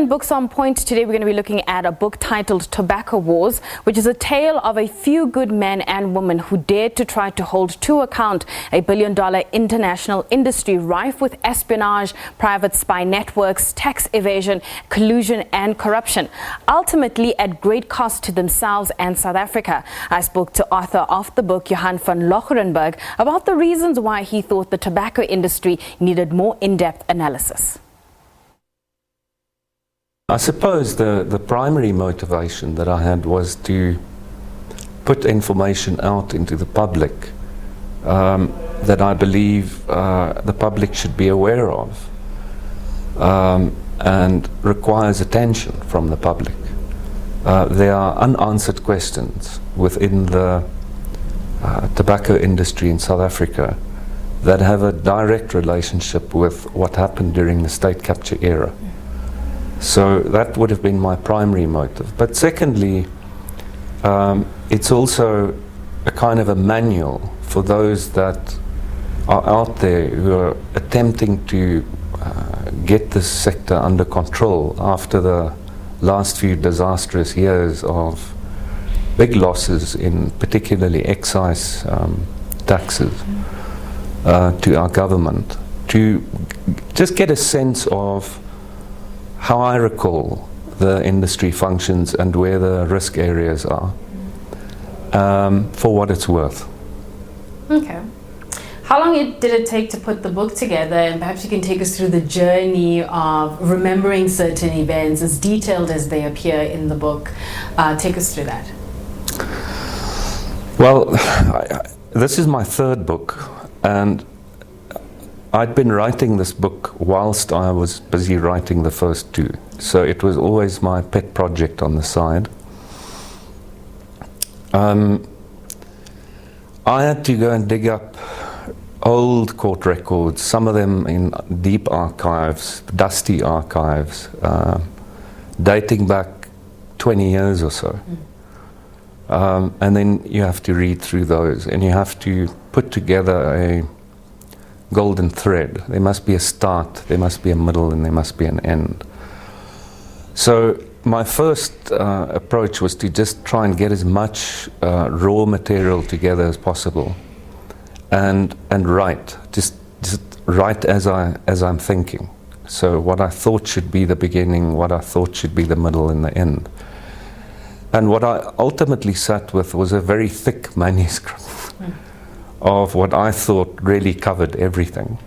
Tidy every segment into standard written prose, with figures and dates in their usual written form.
in Books on Point, today we're going to be looking at a book titled Tobacco Wars, which is a tale of a few good men and women who dared to try to hold to account a billion-dollar international industry rife with espionage, private spy networks, tax evasion, collusion and corruption, ultimately at great cost to themselves and South Africa. I spoke to author of the book, Johann van Loggerenberg, about the reasons why he thought the tobacco industry needed more in-depth analysis. I suppose the primary motivation that I had was to put information out into the public that I believe the public should be aware of and requires attention from the public. There are unanswered questions within the tobacco industry in South Africa that have a direct relationship with what happened during the state capture era. So that would have been my primary motive. But secondly, it's also a kind of a manual for those that are out there who are attempting to get this sector under control after the last few disastrous years of big losses in particularly excise taxes to our government, to just get a sense of how I recall the industry functions and where the risk areas are, for what it's worth. Okay. How long did it take to put the book together? And perhaps you can take us through the journey of remembering certain events as detailed as they appear in the book. Take us through that. Well, this is my third book, and I'd been writing this book whilst I was busy writing the first two, so it was always my pet project on the side. I had to go and dig up old court records, some of them in deep archives, dusty archives, dating back 20 years or so. And then you have to read through those, and you have to put together a golden thread. There must be a start, there must be a middle, and there must be an end. So my first approach was to just try and get as much raw material together as possible, and write, just write as I'm thinking. So what I thought should be the beginning, what I thought should be the middle and the end. And what I ultimately sat with was a very thick manuscript of what I thought really covered everything,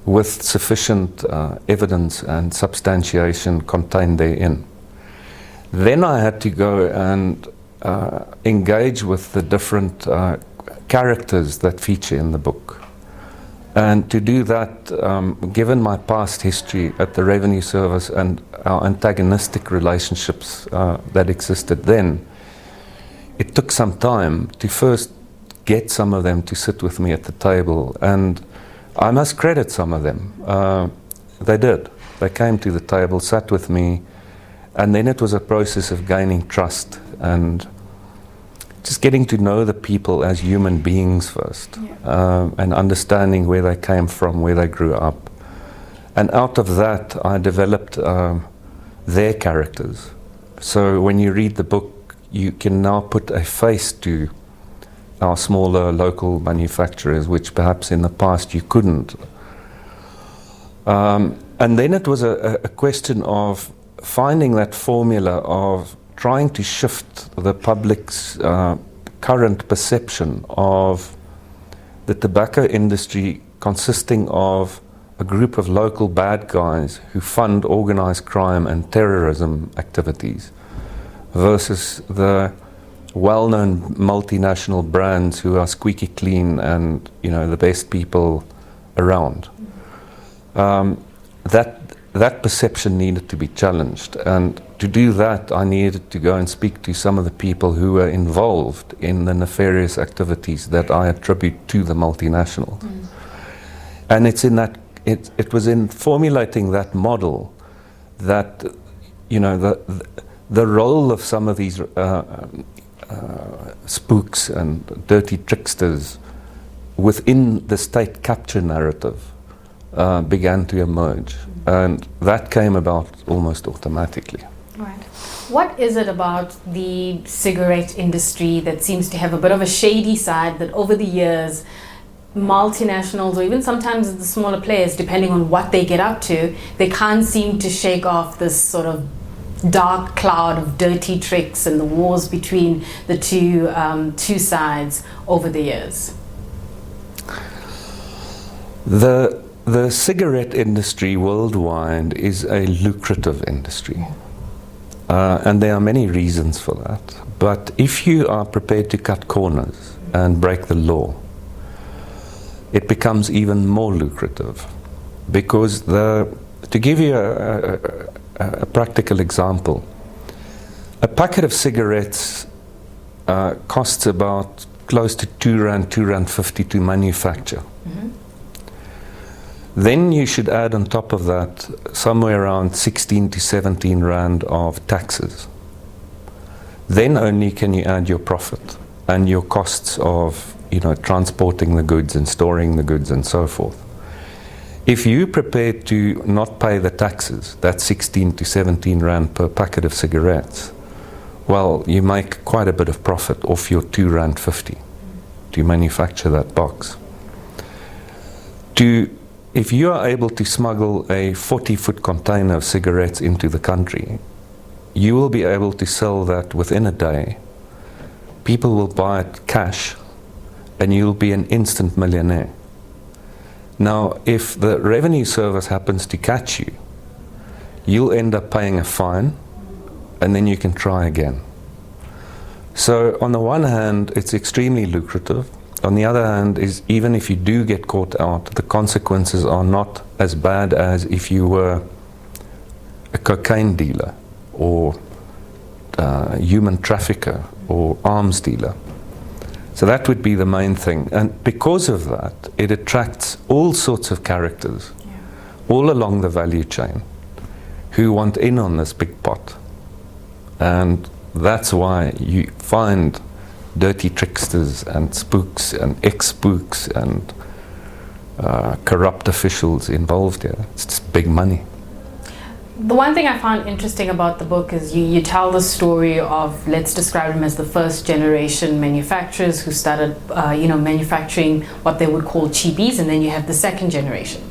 with sufficient evidence and substantiation contained therein. Then I had to go and engage with the different characters that feature in the book. And to do that, given my past history at the Revenue Service and our antagonistic relationships that existed then, it took some time to first get some of them to sit with me at the table, and I must credit some of them. They did. They came to the table, sat with me, and then it was a process of gaining trust and just getting to know the people as human beings first, and understanding where they came from, where they grew up. And out of that, I developed their characters. So when you read the book, you can now put a face to our smaller local manufacturers, which perhaps in the past you couldn't. And then it was a question of finding that formula of trying to shift the public's current perception of the tobacco industry consisting of a group of local bad guys who fund organized crime and terrorism activities, versus the well-known multinational brands who are squeaky clean and, you know, the best people around. That perception needed to be challenged, and to do that I needed to go and speak to some of the people who were involved in the nefarious activities that I attribute to the multinational. And it's in that it was in formulating that model that, you know, the role of some of these spooks and dirty tricksters within the state capture narrative began to emerge. And that came about almost automatically. Right. What is it about the cigarette industry that seems to have a bit of a shady side that over the years multinationals, or even sometimes the smaller players, depending on what they get up to, they can't seem to shake off this sort of dark cloud of dirty tricks and the wars between the two sides over the years? The cigarette industry worldwide is a lucrative industry. And there are many reasons for that. But if you are prepared to cut corners and break the law, it becomes even more lucrative. Because to give you a practical example, a packet of cigarettes costs about close to R2.50 to manufacture. Then you should add on top of that somewhere around 16 to 17 rand of taxes. Then only can you add your profit and your costs of transporting the goods and storing the goods and so forth. If you're prepared to not pay the taxes, that's 16 to 17 rand per packet of cigarettes, well, you make quite a bit of profit off your R2.50 to manufacture that box. If you are able to smuggle a 40-foot container of cigarettes into the country, you will be able to sell that within a day. People will buy it cash, and you'll be an instant millionaire. Now, if the revenue service happens to catch you, you'll end up paying a fine, and then you can try again. So on the one hand, it's extremely lucrative. On the other hand, is even if you do get caught out, the consequences are not as bad as if you were a cocaine dealer or a human trafficker or arms dealer. So that would be the main thing. And because of that, it attracts all sorts of characters all along the value chain who want in on this big pot. And that's why you find dirty tricksters and spooks and ex-spooks and corrupt officials involved here. It's just big money. The one thing I found interesting about the book is you tell the story of, let's describe them as the first generation manufacturers who started manufacturing what they would call cheapies, and then you have the second generation.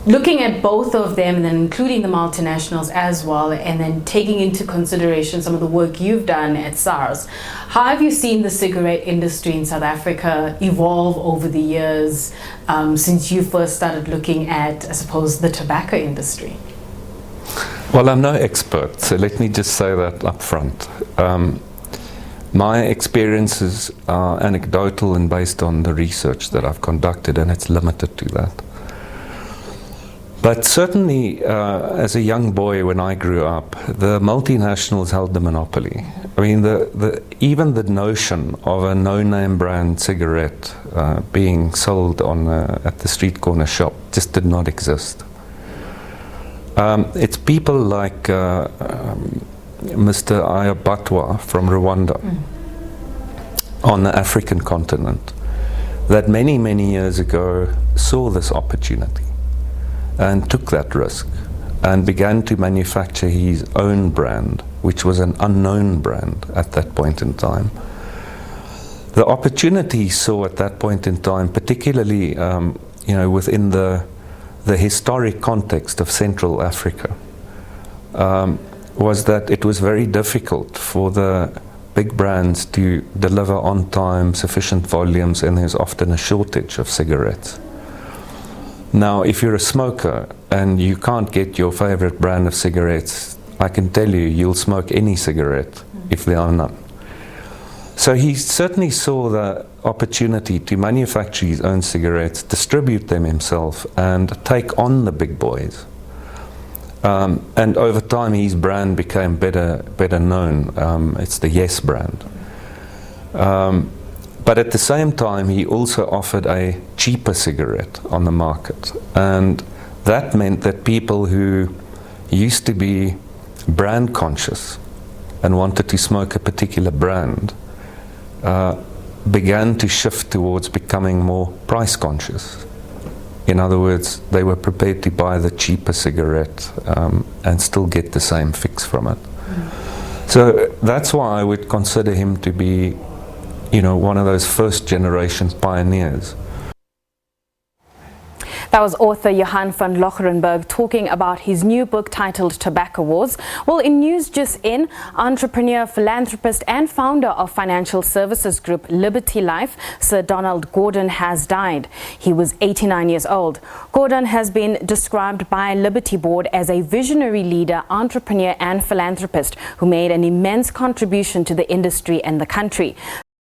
Looking at both of them, and then including the multinationals as well, and then taking into consideration some of the work you've done at SARS, how have you seen the cigarette industry in South Africa evolve over the years since you first started looking at, I suppose, the tobacco industry? Well, I'm no expert, so let me just say that up front. My experiences are anecdotal and based on the research that I've conducted, and it's limited to that. But certainly, as a young boy when I grew up, the multinationals held the monopoly. I mean, even the notion of a no-name brand cigarette being sold at the street corner shop just did not exist. It's people like Mr. Ayabatwa from Rwanda on the African continent that many, many years ago saw this opportunity and took that risk and began to manufacture his own brand, which was an unknown brand at that point in time. The opportunity he saw at that point in time, particularly within the historic context of Central Africa, was that it was very difficult for the big brands to deliver on time sufficient volumes, and there's often a shortage of cigarettes. Now, if you're a smoker and you can't get your favorite brand of cigarettes, I can tell you, you'll smoke any cigarette if there are none. So he certainly saw the opportunity to manufacture his own cigarettes, distribute them himself, and take on the big boys. And over time, his brand became better known. It's the Yes brand. But at the same time, he also offered a cheaper cigarette on the market. And that meant that people who used to be brand conscious and wanted to smoke a particular brand began to shift towards becoming more price conscious. In other words, they were prepared to buy the cheaper cigarette and still get the same fix from it. So that's why I would consider him to be, one of those first generation pioneers. That was author Johann van Loggerenberg talking about his new book titled Tobacco Wars. Well, in news just in, entrepreneur, philanthropist and founder of financial services group Liberty Life, Sir Donald Gordon, has died. He was 89 years old. Gordon has been described by Liberty Board as a visionary leader, entrepreneur and philanthropist who made an immense contribution to the industry and the country.